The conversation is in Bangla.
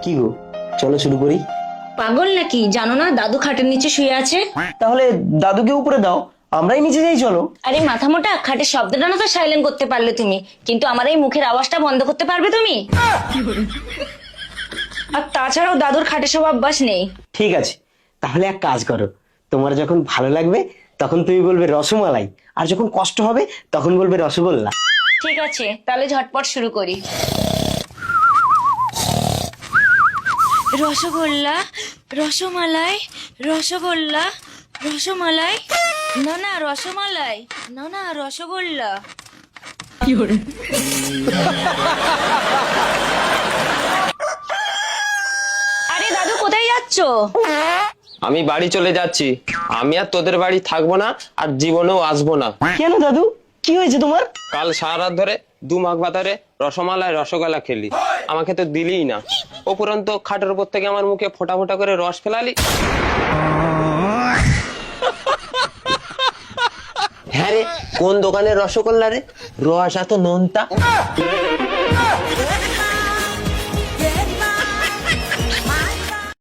কি গো, চলো শুরু করি। পাগল নাকি? জানো না দাদু খাটের নিচে শুয়ে আছে? তাহলে দাদুকে উপরে দাও, আমরাই নিচে যাই, চলো। আরে মাথা মোটা, খাটের শব্দটা না তো সাইলেন্ট করতে পারলে তুমি, কিন্তু আমার এই মুখের আওয়াজটা বন্ধ করতে পারবে তুমি? আর তাছাড়াও দাদুর খাটে সব অভ্যাস নেই। ঠিক আছে, তাহলে এক কাজ করো, তোমার যখন ভালো লাগবে তখন তুমি বলবে রসমালাই, আর যখন কষ্ট হবে তখন বলবে রসগোল্লা। ঠিক আছে, তাহলে ঝটপট শুরু করি। রসগোল্লা, রসমালাই, রসগোল্লা, রসমালাই, না না রসমালাই, না না রসগোল্লা। আরে দাদু কোথায় যাচ্ছ? আমি বাড়ি চলে যাচ্ছি। আমি আর তোদের বাড়ি থাকবো না, আর জীবনেও আসবো না। কেন দাদু, কি হয়েছে তোমার? কাল সারা রাত ধরে 2 মাঘ বাতারে রসমালাই রসগোল্লা খেলি, আমাকে তো দিলিই না। উপরন্ত খাটের উপর থেকে আমার মুখে ফোঁটা ফোঁটা করে রস ফেলালি। হ্যাঁ রে, কোন দোকানের রসগোল্লা রে? রস এত নোনতা।